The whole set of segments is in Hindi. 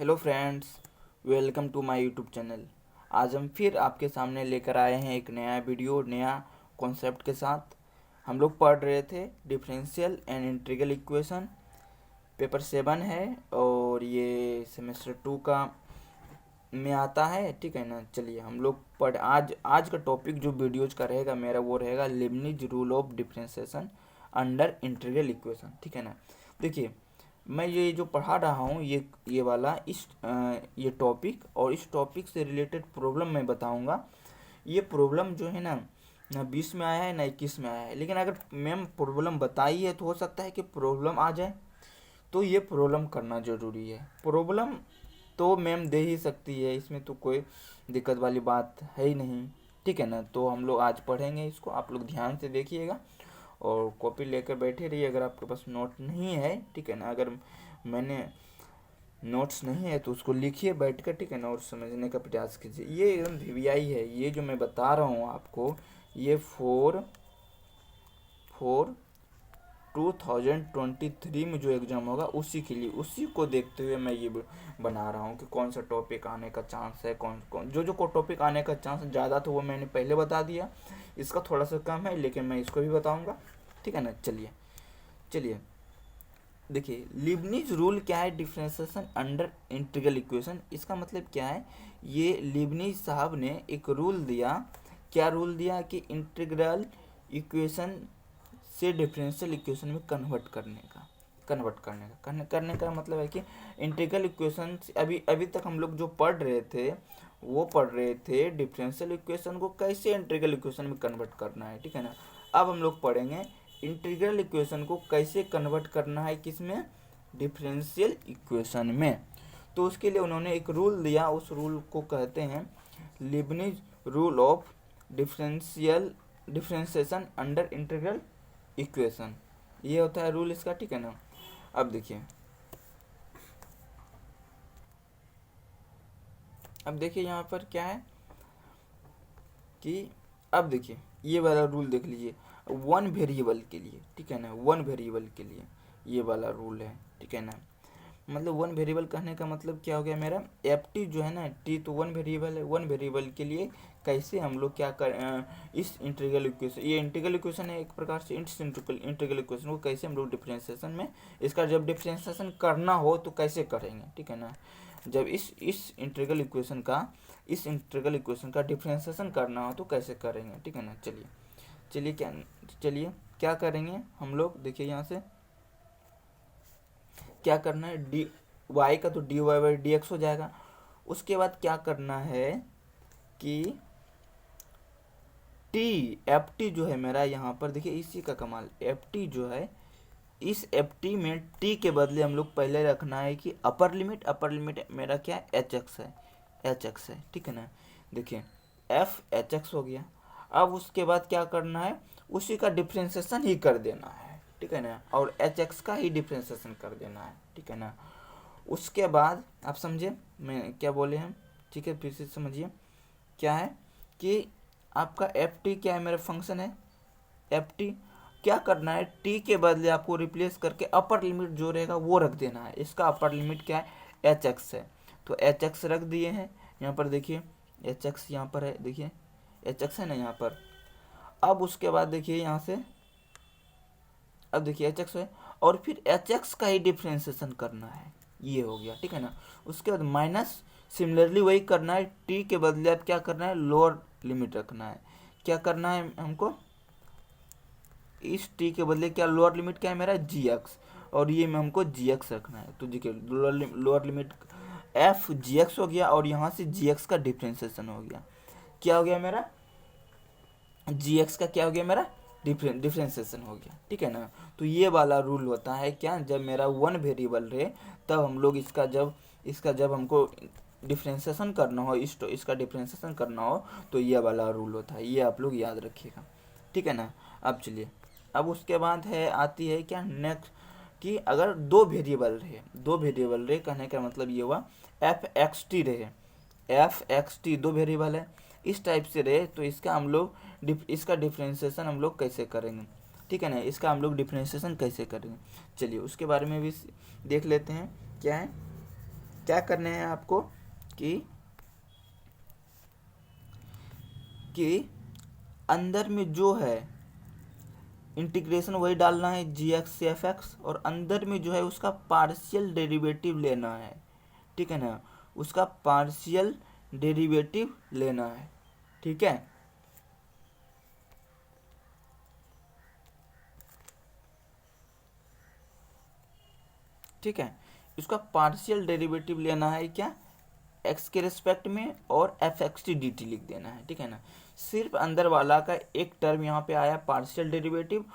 Hello friends, welcome to my YouTube channel. आज हम फिर आपके सामने लेकर आए हैं एक नया वीडियो, नया कॉन्सेप्ट के साथ। हम लोग पढ़ रहे थे differential and integral equation, paper 7 है और ये सेमेस्टर 2 का में आता है, ठीक है ना। चलिए हम लोग आज का टॉपिक जो वीडियोज का रहेगा मेरा वो रहेगा Leibniz rule of differentiation under integral equation, ठीक है ना। देखिए मैं ये जो पढ़ा रहा हूँ ये वाला ये टॉपिक और इस टॉपिक से रिलेटेड प्रॉब्लम मैं बताऊँगा। ये प्रॉब्लम जो है ना 20 में आया है ना 21 में आया है, लेकिन अगर मैम प्रॉब्लम बताई है तो हो सकता है कि प्रॉब्लम आ जाए, तो ये प्रॉब्लम करना ज़रूरी है। प्रॉब्लम तो मैम दे ही सकती है, इसमें तो कोई दिक्कत वाली बात है ही नहीं, ठीक है ना। तो हम लोग आज पढ़ेंगे इसको, आप लोग ध्यान से देखिएगा और कॉपी लेकर बैठे रहिए अगर आपके पास नोट नहीं है, ठीक है ना। अगर मैंने नोट्स नहीं है तो उसको लिखिए बैठ कर, ठीक है ना, और समझने का प्रयास कीजिए। ये एकदम वीवीआई है, ये जो मैं बता रहा हूँ आपको, ये 2023 में जो एग्ज़ाम होगा उसी के लिए, उसी को देखते हुए मैं ये बना रहा हूँ कि कौन सा टॉपिक आने का चांस है, कौन कौन जो टॉपिक आने का चांस ज़्यादा था वो मैंने पहले बता दिया। इसका थोड़ा सा कम है लेकिन मैं इसको भी बताऊँगा, ठीक है ना। चलिए देखिए लीबनिज रूल क्या है डिफरेंशिएशन अंडर इंटीग्रल इक्वेशन। इसका मतलब क्या है, ये लीबनिज साहब ने एक रूल दिया। क्या रूल दिया कि इंटीग्रल इक्वेशन से डिफरेंशियल इक्वेशन में कन्वर्ट करने का मतलब है कि इंटीग्रल इक्वेशन अभी तक हम लोग जो पढ़ रहे थे वो पढ़ रहे थे डिफरेंशियल इक्वेशन को कैसे इंटीग्रल इक्वेशन में कन्वर्ट करना है, ठीक है ना। अब हम लोग पढ़ेंगे इंटीग्रल इक्वेशन को कैसे कन्वर्ट करना है, किसमें, डिफरेंशियल इक्वेशन में। तो उसके लिए उन्होंने एक रूल दिया, उस रूल को कहते हैं Leibniz rule of differentiation under integral equation. ये होता है रूल इसका, ठीक है ना। अब देखिए यहाँ पर क्या है कि अब देखिए ये वाला रूल देख लीजिए, वन वेरिएबल के लिए, ठीक है ना, वन वेरिएबल के लिए ये वाला रूल है, ठीक है ना। मतलब वन वेरिएबल कहने का मतलब क्या हो गया मेरा, एफ टी जो है ना, टी तो वन वेरिएबल है, वन वेरिएबल के लिए कैसे हम लोग क्या कर इस इंटीग्रल इक्वेशन, ये इंटीग्रल इक्वेशन है एक प्रकार से, इस इंटीग्रल इक्वेशन को कैसे हम लोग डिफरेंशिएशन में, इसका जब डिफरेंशिएशन करना हो तो कैसे करेंगे, ठीक है ना। जब इस इंटीग्रल इक्वेशन का डिफरेंशिएशन करना हो तो कैसे करेंगे, ठीक है ना। चलिए क्या करेंगे हम लोग, देखिए यहाँ से क्या करना है, डी वाई का तो D Y by D X हो जाएगा। उसके बाद क्या करना है कि टी एफ टी जो है मेरा यहाँ पर देखिए, इसी का कमाल, एफ टी जो है, इस एफ टी में टी के बदले हम लोग पहले रखना है कि अपर लिमिट मेरा क्या है, एच एक्स है, ठीक है ना। देखिए एफ एच एक्स हो गया। अब उसके बाद क्या करना है, उसी का डिफ्रेंसिएशन ही कर देना है, ठीक है ना, और एच एक्स का ही डिफ्रेंसिएशन कर देना है, ठीक है ना। उसके बाद आप समझे मैं क्या बोले हैं, ठीक है, फिर से समझिए क्या है कि आपका एफ टी क्या है, मेरा फंक्शन है एफ टी। क्या करना है, टी के बदले आपको रिप्लेस करके अपर लिमिट जो रहेगा वो रख देना है। इसका अपर लिमिट क्या है, एच एक्स है, तो एच एक्स रख दिए हैं यहाँ पर। देखिए एच एक्स यहाँ पर है, देखिए एच एक्स है ना यहाँ पर। अब उसके बाद देखिए यहाँ से, अब देखिए एच एक्स है और फिर एच एक्स का ही डिफ्रेंसिएशन करना है, ये हो गया, ठीक है ना। उसके बाद माइनस, सिमिलरली वही करना है, टी के बदले अब क्या करना है, लोअर लिमिट रखना है। क्या करना है हमको, इस टी के बदले क्या, लोअर लिमिट क्या है मेरा, जी एक्स, और ये में हमको जी एक्स रखना है। तो देखिए lower limit F G x हो गया और यहाँ से जी एक्स का डिफ्रेंसिएशन हो गया। क्या हो गया मेरा, जी एक्स का क्या हो गया मेरा, डिफ्रेंसिएशन हो गया, ठीक है ना। तो ये वाला रूल होता है क्या, जब मेरा वन वेरिएबल रहे तब हम लोग इसका जब हमको डिफ्रेंसिएशन करना हो, इसका डिफ्रेंसिएशन करना हो तो ये वाला रूल होता है, ये आप लोग याद रखिएगा, ठीक है ना। अब चलिए, अब उसके बाद आती है क्या नेक्स्ट, कि अगर दो वेरिएबल रहे कहने का मतलब ये हुआ, एफ एक्स टी रहे, एफ एक्स टी दो वेरिएबल है, इस टाइप से रहे तो इसका डिफ्रेंसिएशन हम लोग कैसे करेंगे, ठीक है ना, इसका हम लोग डिफ्रेंसिएशन कैसे करेंगे। चलिए उसके बारे में भी देख लेते हैं क्या है। क्या करने हैं आपको कि अंदर में जो है इंटीग्रेशन वही डालना है gx से fx, और अंदर में जो है उसका पार्शियल डेरिवेटिव लेना है, ठीक है ना, उसका पार्शियल डेरिवेटिव लेना है, ठीक है। ठीक है, इसका पार्शियल डेरिवेटिव लेना है क्या, एक्स के रिस्पेक्ट में, और F x T D T लिख देना है, ठीक है ना। सिर्फ अंदर वाला का एक टर्म यहाँ पे आया पार्शियल डेरिवेटिव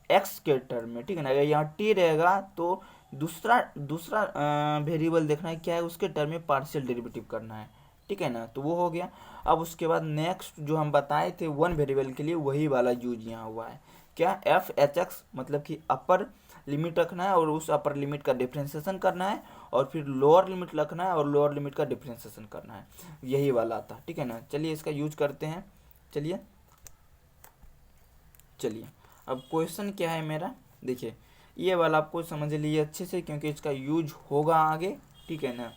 एक्स के टर्म में, ठीक है ना। अगर यहाँ टी रहेगा तो दूसरा दूसरा वेरिएबल देखना है क्या है, उसके टर्म में पार्शियल डेरिवेटिव करना है, ठीक है ना। तो वो हो गया। अब उसके बाद नेक्स्ट जो हम बताए थे वन वेरिएबल के लिए, वही वाला यूज यहाँ हुआ है, क्या, एफ एच एक्स, मतलब कि अपर लिमिट रखना है और उस अपर लिमिट का डिफ्रेंसिएशन करना है, और फिर लोअर लिमिट रखना है और लोअर लिमिट का डिफ्रेंसिएशन करना है, यही वाला था, ठीक है ना। चलिए इसका यूज करते हैं। चलिए अब क्वेश्चन क्या है मेरा, देखिए ये वाला आपको समझ लीजिए अच्छे से, क्योंकि इसका यूज होगा आगे, ठीक है ना।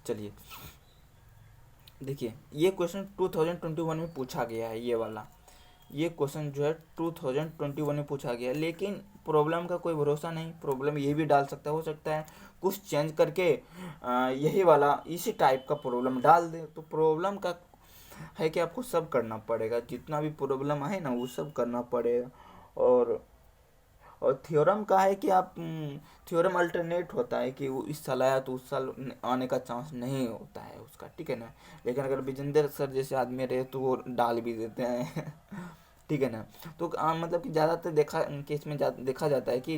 चलिए देखिए ये क्वेश्चन 2021 में पूछा गया है, ये वाला ये क्वेश्चन जो है 2021 में पूछा गया है, लेकिन प्रॉब्लम का कोई भरोसा नहीं, प्रॉब्लम ये भी डाल सकता है, हो सकता है कुछ चेंज करके यही वाला इसी टाइप का प्रॉब्लम डाल दे। तो प्रॉब्लम का है कि आपको सब करना पड़ेगा, जितना भी प्रॉब्लम है ना वो सब करना पड़ेगा। और थ्योरम का है कि आप थ्योरम अल्टरनेट होता है कि वो इस साल आया तो उस साल आने का चांस नहीं होता है उसका, ठीक है ना। लेकिन अगर विजेंद्र सर जैसे आदमी रहे तो वो डाल भी देते हैं ठीक है ना। तो मतलब कि ज़्यादातर केस में देखा जाता है कि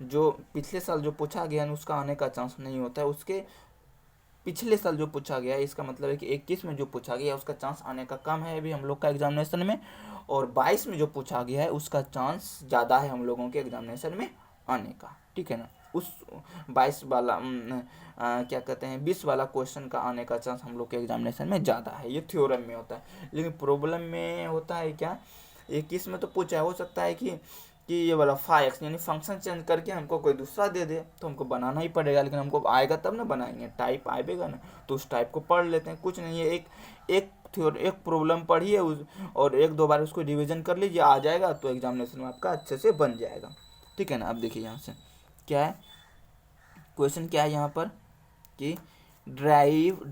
जो पिछले साल जो पूछा गया है उसका आने का चांस नहीं होता है, उसके पिछले साल जो पूछा गया है, इसका मतलब है कि 21 में जो पूछा गया है उसका चांस आने का कम है अभी हम लोग का एग्जामिनेशन में, और 22 में जो पूछा गया है उसका चांस ज़्यादा है हम लोगों के एग्जामिनेशन में आने का, ठीक है ना। उस 22 वाला क्या कहते हैं 20 वाला क्वेश्चन का आने का चांस हम लोग के एग्जामिनेशन में ज़्यादा है, ये थ्योरम में होता है। लेकिन प्रॉब्लम में होता है क्या, 21 में तो पूछा हो सकता है कि ये वाला फाइक्स यानी फंक्शन चेंज करके हमको कोई दूसरा दे दे, तो हमको बनाना ही पड़ेगा, लेकिन हमको आएगा तब ना बनाएंगे, टाइप आएगा ना, तो उस टाइप को पढ़ लेते हैं, कुछ नहीं है, एक प्रॉब्लम पढ़िए और एक दो बार उसको रिवीजन कर लीजिए, आ जाएगा तो एग्जामिनेशन में आपका अच्छे से बन जाएगा, ठीक है ना। अब देखिए यहाँ से क्या है क्वेश्चन, क्या है यहाँ पर कि drive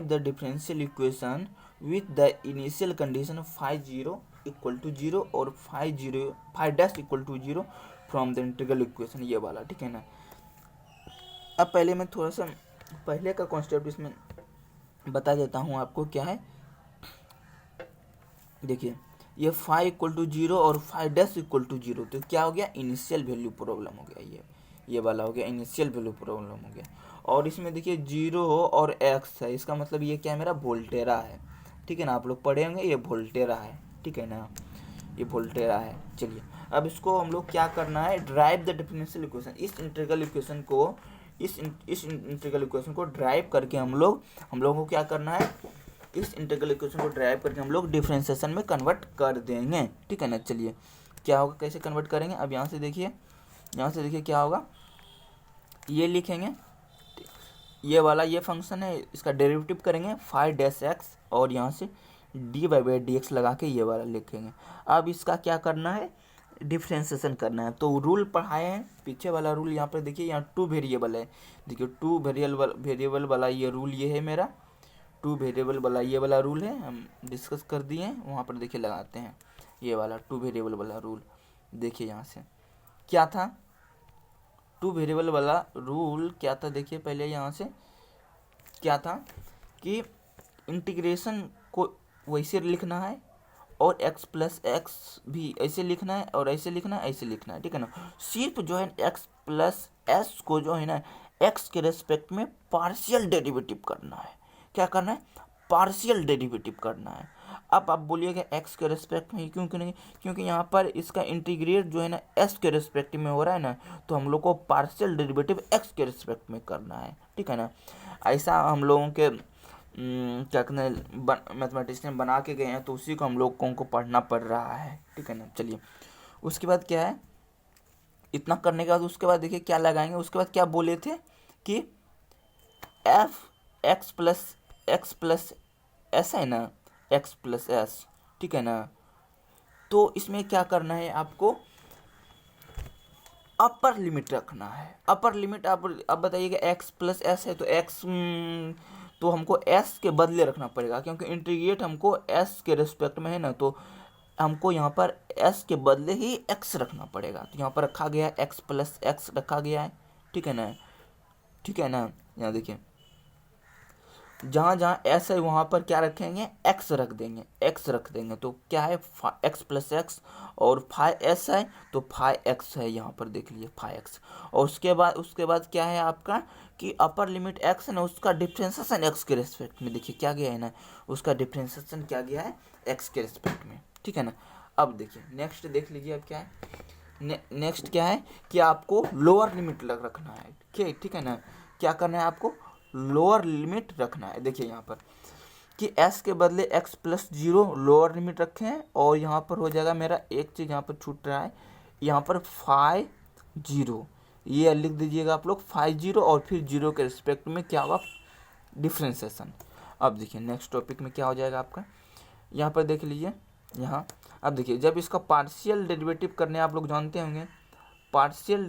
the differential equation with the initial condition 5 equal to 0 और 5 dash equal to 0 from the integral equation, ये वाला, ठीक है ना। अब पहले मैं थोड़ा सा पहले का कॉन्सेप्ट इसमें बता देता हूँ आपको, क्या है देखिए ये 5 इक्वल टू 0 और 5 डैश इक्वल टू 0, तो क्या हो गया, इनिशियल वैल्यू प्रॉब्लम हो गया, ये वाला हो गया इनिशियल वैल्यू प्रॉब्लम हो गया। और इसमें देखिए 0 और x है, इसका मतलब ये क्या है, मेरा वोल्टेरा है, ठीक है ना। आप लोग पढ़े होंगे ये वोल्टेरा है, ठीक है ना, ये वोल्टेरा है। चलिए अब इसको हम लोग क्या करना है, ड्राइव द डिफरेंशियल इक्वेशन, इस इंटीग्रल इक्वेशन को ड्राइव करके हम लोगों को क्या करना है, इस इंटीग्रल इक्वेशन को ड्राइव करके हम लोग डिफरेंशिएशन में कन्वर्ट कर देंगे, ठीक है ना। चलिए क्या होगा, कैसे कन्वर्ट करेंगे, अब यहाँ से देखिए क्या होगा, ये लिखेंगे, ये वाला ये फंक्शन है, इसका डेरिवेटिव करेंगे 5 डैश एक्स, और यहाँ से dy/dx लगा के ये वाला लिखेंगे। अब इसका क्या करना है, डिफ्रेंसिएशन करना है। तो रूल पढ़ाए हैं पीछे वाला रूल, यहाँ पर देखिए, यहाँ 2 वेरिएबल है, देखिए 2 वेरिएबल वाला ये रूल ये है मेरा, 2 वेरिएबल वाला ये वाला रूल है, हम डिस्कस कर दिए हैं वहाँ पर, देखिए लगाते हैं ये वाला 2 वेरिएबल वाला रूल। देखिए यहाँ से क्या था, 2 वेरिएबल वाला रूल क्या था, देखिए पहले यहाँ से क्या था कि इंटीग्रेशन को वैसे लिखना है, और x प्लस एक्स भी ऐसे लिखना है, और ऐसे लिखना है, ऐसे लिखना है, ठीक है ना। सिर्फ जो है x प्लस एस को जो है ना x के रेस्पेक्ट में पार्शियल डेरिवेटिव करना है, क्या करना है, पार्शियल डेरिवेटिव करना है। अब आप बोलिएगा x के रेस्पेक्ट में क्यों नहीं, क्योंकि यहाँ पर इसका इंटीग्रेट जो है ना s के रेस्पेक्ट में हो रहा है ना, तो हम लोग को पार्शियल डेरिवेटिव x के रेस्पेक्ट में करना है, ठीक है ना। ऐसा हम लोगों के क्या कहते हैं मैथमेटिशियन बना के गए हैं, तो उसी को हम लोगों को पढ़ना पड़ रहा है, ठीक है ना। चलिए उसके बाद क्या है, इतना करने के बाद उसके बाद देखिए क्या लगाएंगे, उसके बाद क्या बोले थे कि एफ एक्स प्लस एस है ना, एक्स प्लस एस, ठीक है ना। तो इसमें क्या करना है आपको, अपर लिमिट रखना है। अपर लिमिट आप अब बताइएगा एक्स प्लस एस है तो एक्स तो हमको एस के बदले रखना पड़ेगा, क्योंकि इंटीग्रेट हमको एस के रिस्पेक्ट में है ना, तो हमको यहाँ पर एस के बदले ही एक्स रखना पड़ेगा। तो यहाँ पर रखा गया है एक्स प्लस एक्स रखा गया है, ठीक है ना, ठीक है ना। यहाँ देखिए जहाँ जहाँ एस है वहाँ पर क्या रखेंगे, एक्स रख देंगे, एक्स रख देंगे। तो क्या है एक्स प्लस एक्स, और फाइव एस है तो फाइव एक्स है, यहाँ पर देख लीजिए फाइव एक्स। और उसके बाद क्या है आपका कि अपर लिमिट एक्स है ना, उसका डिफ्रेंसिएशन एक्स के रिस्पेक्ट में, देखिए क्या गया है ना, उसका डिफ्रेंसिएशन क्या गया है, एक्स के रिस्पेक्ट में, ठीक है ना। अब देखिए नेक्स्ट देख लीजिए अब क्या है, नेक्स्ट क्या है कि आपको लोअर लिमिट रखना है, ठीक है ना। क्या करना है आपको, लोअर लिमिट रखना है। देखिए यहाँ पर कि s के बदले x प्लस 0 लोअर लिमिट रखे हैं, और यहाँ पर हो जाएगा मेरा एक चीज़ यहाँ पर छूट रहा है, यहाँ पर 5 0, ये लिख दीजिएगा आप लोग 5 0, और फिर 0 के रिस्पेक्ट में क्या होगा, डिफ्रेंसिएशन। अब देखिए नेक्स्ट टॉपिक में क्या हो जाएगा आपका, यहाँ पर देख लीजिए यहाँ। अब देखिए जब इसका पार्शियल डेरिवेटिव करने आप लोग जानते होंगे, पार्शियल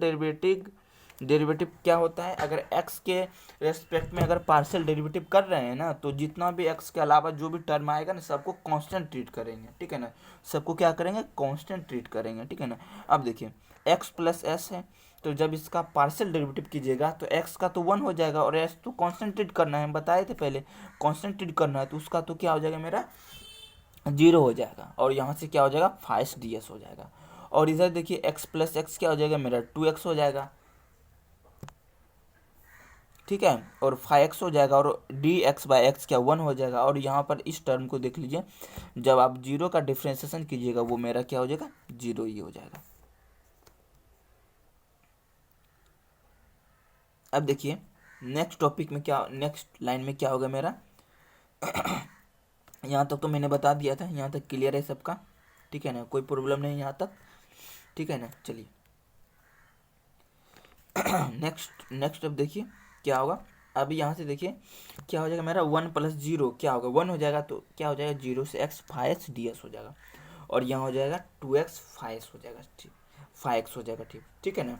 डेरिवेटिव क्या होता है, अगर x के रेस्पेक्ट में अगर पार्शियल डेरिवेटिव कर रहे हैं ना, तो जितना भी x के अलावा जो भी टर्म आएगा ना, सबको कांस्टेंट ट्रीट करेंगे, ठीक है ना। सबको क्या करेंगे, कांस्टेंट ट्रीट करेंगे, ठीक है ना। अब देखिए x प्लस एस है, तो जब इसका पार्शियल डेरिवेटिव कीजिएगा तो x का तो 1 हो जाएगा, और s तो कांस्टेंट ट्रीट करना है, बताए थे पहले कांस्टेंट ट्रीट करना है, तो उसका तो क्या हो जाएगा मेरा 0 हो जाएगा, और यहाँ से क्या हो जाएगा 5ds हो जाएगा। और इधर देखिए x प्लस एक्स क्या हो जाएगा मेरा 2x हो जाएगा, ठीक है, और 5x हो जाएगा, और dx बाई एक्स क्या 1 हो जाएगा। और यहाँ पर इस टर्म को देख लीजिए, जब आप 0 का डिफ्रेंसिएशन कीजिएगा वो मेरा क्या हो जाएगा, 0 ही हो जाएगा। अब देखिए नेक्स्ट टॉपिक में क्या, नेक्स्ट लाइन में क्या होगा मेरा यहाँ तक तो मैंने बता दिया था, यहाँ तक क्लियर है सबका, ठीक है ना, कोई प्रॉब्लम नहीं यहाँ तक, ठीक है ना। चलिए नेक्स्ट अब देखिए क्या होगा। अभी यहाँ से देखिए क्या हो जाएगा मेरा 1 प्लस 0 क्या होगा, 1 हो जाएगा, तो क्या हो जाएगा 0 से x 5x ds हो जाएगा, और यहाँ हो जाएगा 2x 5x हो जाएगा, ठीक 5x हो जाएगा, ठीक है ना।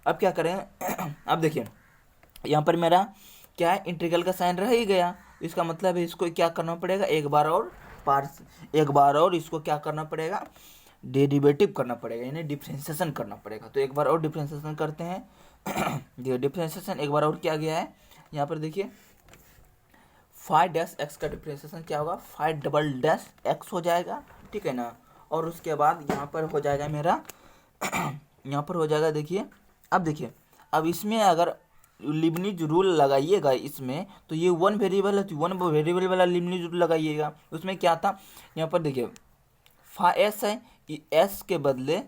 अब क्या करें अब देखिए यहाँ पर मेरा क्या है, इंटीग्रल का साइन रह ही गया, इसका मतलब है इसको क्या करना पड़ेगा, एक बार और इसको क्या करना पड़ेगा, डेरिवेटिव करना पड़ेगा, यानी डिफ्रेंसिएशन करना पड़ेगा। तो एक बार और डिफ्रेंसिएशन करते हैं डिफ्रेंसिएशन एक बार और क्या गया है, यहाँ पर देखिए 5-x का डिफ्रेंसिएशन क्या होगा, 5 x हो जाएगा, ठीक है ना। और उसके बाद यहाँ पर हो जाएगा मेरा यहाँ पर हो जाएगा, देखिए अब देखिए, अब इसमें अगर लिबनिज रूल लगाइएगा इसमें, तो ये 1 वेरिएबल है, तो 1 वेरिएबल वाला लिबनिज रूल लगाइएगा। उसमें क्या था, यहाँ पर देखिए s है, s के बदले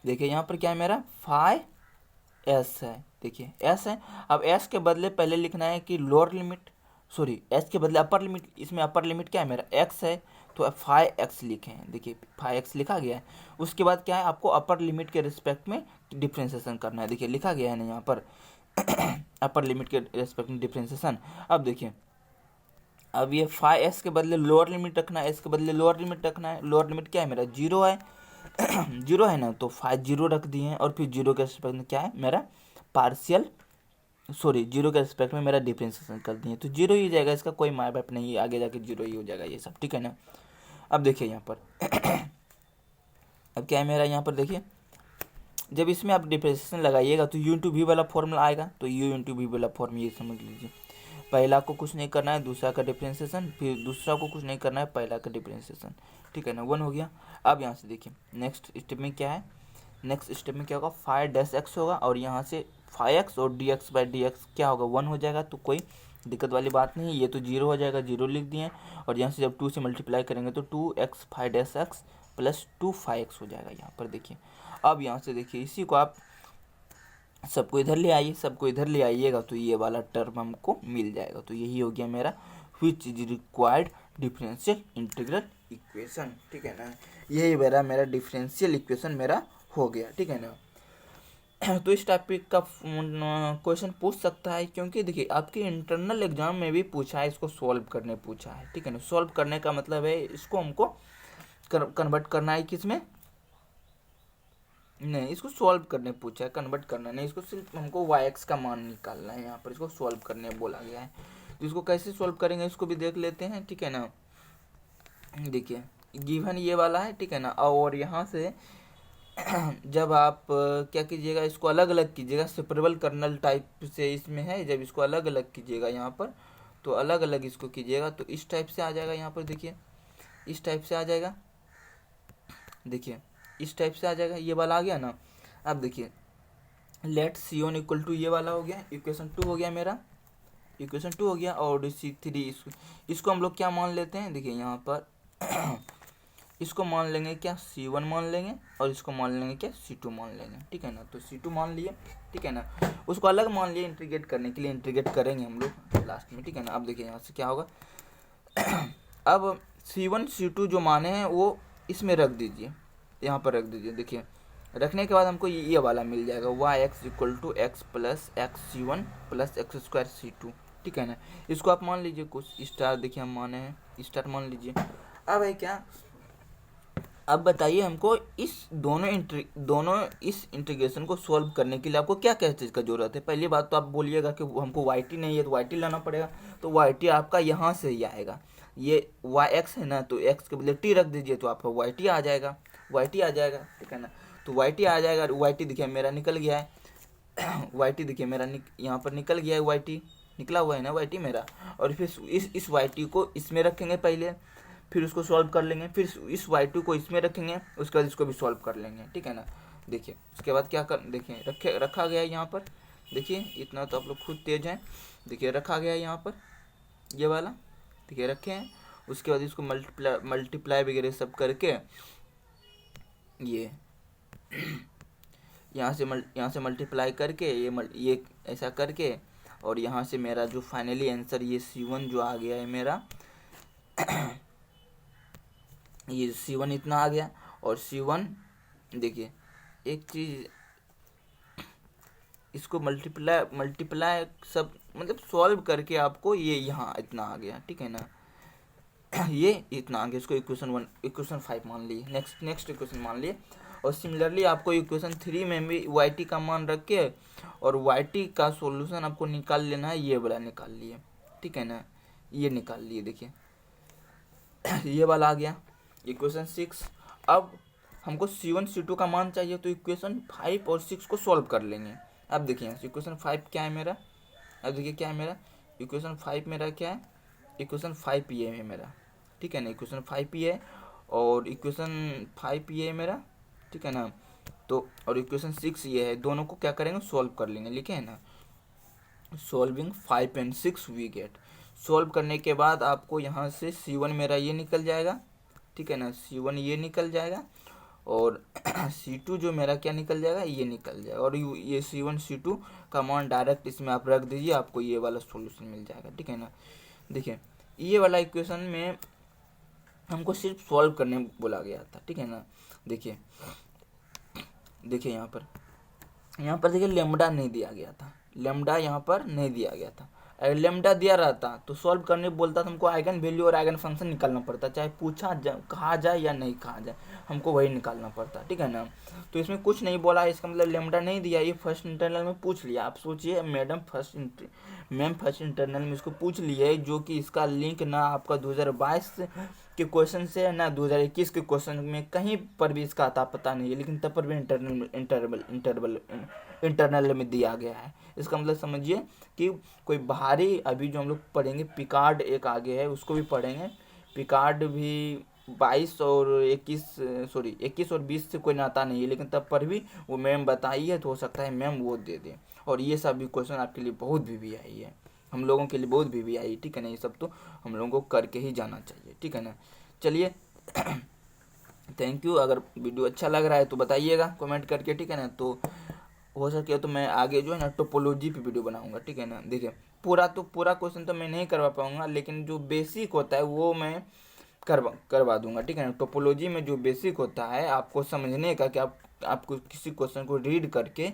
देखिए यहाँ पर क्या है मेरा 5s है, देखिए s है। अब s के बदले पहले लिखना है कि लोअर लिमिट, सॉरी s के बदले अपर लिमिट, इसमें अपर लिमिट क्या है मेरा x है, तो 5x लिखे हैं, देखिए 5x लिखा गया है। उसके बाद क्या है, आपको अपर लिमिट के रिस्पेक्ट में डिफ्रेंसिएशन करना है, देखिए लिखा गया है ना यहाँ पर अपर लिमिट के रिस्पेक्ट में डिफ्रेंसिएशन। अब देखिए अब ये 5s के बदले लोअर लिमिट रखना है, s के बदले लोअर लिमिट रखना है। लोअर लिमिट क्या है मेरा 0 है 0 है ना, तो 5 रख दिए हैं, और फिर 0 के रिस्पेक्ट में क्या है मेरा पार्शियल, सॉरी 0 के रिस्पेक्ट में मेरा डिफ्रेंसिएशन कर दिए, तो 0 ही जाएगा, इसका कोई माय बाप नहीं है, आगे जाके 0 ही हो जाएगा ये सब, ठीक है ना। अब देखिए यहाँ पर अब क्या है मेरा, यहाँ पर देखिए जब इसमें आप डिफ्रेंसिएशन लगाइएगा तो u इंटू वी वाला फॉर्मूला आएगा, तो u इंटू वी वाला फॉर्मूला ये समझ लीजिए, पहला को कुछ नहीं करना है, दूसरा का डिफ्रेंसिएशन, फिर दूसरा को कुछ नहीं करना है, पहला का डिफ्रेंसिएशन, ठीक है ना, 1 हो गया। अब यहाँ से देखिए नेक्स्ट स्टेप में क्या है, नेक्स्ट स्टेप में क्या होगा 5-x होगा, और यहाँ से 5x और dx बाई dx क्या होगा 1 हो जाएगा, तो कोई दिक्कत वाली बात नहीं है, ये तो 0 हो जाएगा, 0 लिख दिए। और यहाँ से जब 2 से मल्टीप्लाई करेंगे तो 2x 5-x प्लस 2 5x हो जाएगा यहाँ पर देखिए। अब यहाँ से देखिए इसी को आप सबको इधर ले आइए, सबको इधर ले आइएगा तो ये वाला टर्म हमको मिल जाएगा, तो यही हो गया मेरा which is required differential integral equation, ठीक है ना, यही मेरा डिफरेंशियल इक्वेशन मेरा हो गया, ठीक है ना। तो इस टॉपिक का क्वेश्चन पूछ सकता है, क्योंकि देखिए आपके इंटरनल एग्जाम में भी पूछा है, इसको सॉल्व करने पूछा है, ठीक है ना। सॉल्व करने का मतलब है इसको हमको कन्वर्ट करना है किस में, नहीं इसको सॉल्व करने पूछा है, कन्वर्ट करना नहीं, इसको सिर्फ हमको y(x) का मान निकालना है, यहाँ पर इसको सॉल्व करने बोला गया है। तो इसको कैसे सॉल्व करेंगे इसको भी देख लेते हैं, ठीक है ना। देखिए गिवन ये वाला है, ठीक है ना, और यहाँ से जब आप क्या कीजिएगा, इसको अलग अलग कीजिएगा, सेपरेबल कर्नल टाइप से इसमें है, जब इसको अलग अलग कीजिएगा यहाँ पर, तो अलग अलग इसको कीजिएगा तो इस टाइप से आ जाएगा, यहाँ पर देखिए इस टाइप से आ जाएगा, देखिए इस टाइप से आ जाएगा, ये वाला आ गया ना। अब देखिए लेट C1 इक्वल टू ये वाला हो गया, इक्वेशन 2 हो गया मेरा, इक्वेशन 2 हो गया, और C3 इसको हम लोग क्या मान लेते हैं, देखिए यहाँ पर इसको मान लेंगे क्या, C1 मान लेंगे, और इसको मान लेंगे क्या, C2 मान लेंगे, ठीक है ना। तो C2 मान लिए, ठीक है ना, उसको अलग मान लिए इंटीग्रेट करने के लिए, इंटीग्रेट करेंगे हम लोग लास्ट में, ठीक है ना। अब देखिए यहाँ से क्या होगा, अब C1 C2 जो माने हैं वो इसमें रख दीजिए, यहाँ पर रख दीजिए। देखिए रखने के बाद हमको ये वाला मिल जाएगा, y(x) equal to x plus X C1 plus X square C2, ठीक है ना। इसको आप मान लीजिए कुछ स्टार, देखिए हम माने हैं स्टार मान लीजिए। अब है क्या, अब बताइए हमको इस दोनों इस इंटीग्रेशन को सॉल्व करने के लिए आपको क्या क्या चीज़ का जरूरत है। पहली बात तो आप बोलिएगा कि हमको y(t) नहीं है तो y(t) लाना पड़ेगा, तो y(t) आपका यहाँ से ही आएगा, ये y(x) है ना, तो x के बदले t रख दीजिए तो आपका y(t) आ जाएगा, y(t) आ जाएगा, ठीक है ना। तो y(t) आ जाएगा, y(t) देखिए मेरा निकल गया है y(t) देखिए मेरा यहाँ पर निकल गया है, y(t) निकला हुआ है ना y(t) मेरा। और फिर इस y(t) को इसमें रखेंगे पहले, फिर उसको सॉल्व कर लेंगे, फिर इस y2 को इसमें रखेंगे, उसके बाद इसको भी सॉल्व कर लेंगे, ठीक है ना। देखिए उसके बाद क्या कर, देखिए रखा गया है यहाँ पर, देखिए इतना तो आप लोग खुद तेज हैं, देखिए रखा गया है यहाँ पर ये वाला, देखिए रखे हैं। उसके बाद इसको मल्टीप्लाई वगैरह सब करके ये यहाँ से मल्टीप्लाई करके ये ऐसा करके, और यहाँ से मेरा जो फाइनली आंसर ये C1 जो आ गया है मेरा ये C1 इतना आ गया। और C1 देखिए एक चीज़, इसको मल्टीप्लाई सब मतलब सॉल्व करके आपको ये यहाँ इतना आ गया, ठीक है ना ये इतना आ गया, इसको इक्वेशन 5 मान लिए, नेक्स्ट इक्वेशन मान लिए। और सिमिलरली आपको इक्वेशन 3 में भी y(t) का मान रख के और y(t) का सॉल्यूशन आपको निकाल लेना है, ये वाला निकाल लिए, ठीक है ना, ये निकाल लिए, देखिए ये वाला आ गया इक्वेशन 6। अब हमको C1 C2 का मान चाहिए, तो इक्वेशन 5 और 6 को सॉल्व कर लेंगे। अब देखिए इक्वेशन 5 क्या है मेरा, अब देखिए क्या है मेरा इक्वेशन 5 मेरा क्या है, इक्वेशन 5 ये है मेरा, ठीक है ना, इक्वेशन 5 ये है और इक्वेशन 5 ये है मेरा, ठीक है ना। तो और इक्वेशन 6 ये है, दोनों को क्या करेंगे, सॉल्व कर लेंगे, लिखे है ना, solving 5 and 6 we get. Solve करने के बाद आपको यहाँ से C1 मेरा ये निकल जाएगा, ठीक है ना, C1 ये निकल जाएगा, और C2 जो मेरा क्या निकल जाएगा, ये निकल जाएगा, और ये C1 C2 का मान डायरेक्ट इसमें आप रख दीजिए, आपको ये वाला सॉल्यूशन मिल जाएगा, ठीक है ना। देखिए ये वाला इक्वेशन में हमको सिर्फ सॉल्व करने बोला गया था, ठीक है ना। देखिए यहाँ पर देखिए लेमडा नहीं दिया गया था, लेमडा यहाँ पर नहीं दिया गया था। अगर लेमडा दिया रहता तो सॉल्व करने बोलता तो हमको आइगन वैल्यू और आइगन फंक्शन निकालना पड़ता, चाहे कहा जाए या नहीं कहा जाए, हमको वही निकालना पड़ता, ठीक है ना। तो इसमें कुछ नहीं बोला, इसका मतलब लेमडा नहीं दिया, ये फर्स्ट इंटरनल में पूछ लिया। आप सोचिए मैम फर्स्ट इंटरनल में इसको पूछ लिए, जो कि इसका लिंक ना आपका 2022 के क्वेश्चन से ना 2021 के क्वेश्चन में कहीं पर भी इसका आता पता नहीं है, लेकिन तब पर भी इंटरनल में दिया गया है। इसका मतलब समझिए कि कोई बाहरी, अभी जो हम लोग पढ़ेंगे पिकार्ड एक आगे है, उसको भी पढ़ेंगे। पिकार्ड भी 22 और 21 और 20 से कोई नाता नहीं है, लेकिन तब पर भी वो मैम बताई है, तो हो सकता है मैम वो दे दें। और ये सब भी क्वेश्चन आपके लिए बहुत भी आई है, हम लोगों के लिए बहुत भी आई, ठीक है ना। ये सब तो हम लोगों को करके ही जाना चाहिए, ठीक है ना। चलिए थैंक यू। अगर वीडियो अच्छा लग रहा है तो बताइएगा कमेंट करके, ठीक है ना। तो हो सके तो मैं आगे जो है ना टोपोलॉजी पे वीडियो बनाऊंगा, ठीक है ना। देखिए पूरा क्वेश्चन तो मैं नहीं करवा पाऊंगा, लेकिन जो बेसिक होता है वो मैं करवा दूंगा, ठीक है ना। टोपोलॉजी में जो बेसिक होता है आपको समझने का, कि आपको किसी क्वेश्चन को रीड करके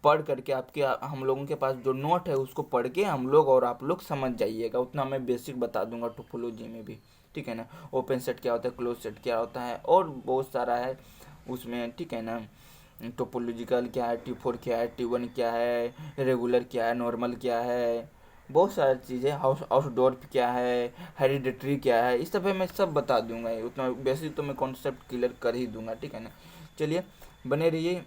पढ़ करके आपके हम लोगों के पास जो नोट है उसको पढ़ के हम लोग और आप लोग समझ जाइएगा। उतना मैं बेसिक बता दूंगा टोपोलॉजी में भी, ठीक है ना। ओपन सेट क्या होता है, क्लोज सेट क्या होता है, और बहुत सारा है उसमें, ठीक है ना। टोपोलॉजिकल क्या है, T4 क्या है, T1 क्या है, रेगुलर क्या है, नॉर्मल क्या है, बहुत सारी चीज़ें, आउटडोर क्या है, हेरिडेटरी क्या है, इस सब मैं सब बता दूंगा। उतना बेसिक तो मैं कॉन्सेप्ट क्लियर कर ही दूंगा, ठीक है ना। चलिए बने रहिए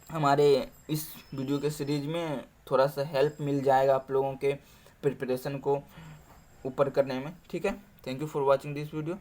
हमारे इस वीडियो के सीरीज में, थोड़ा सा हेल्प मिल जाएगा आप लोगों के प्रिपरेशन को ऊपर करने में, ठीक है। Thank you for watching this video.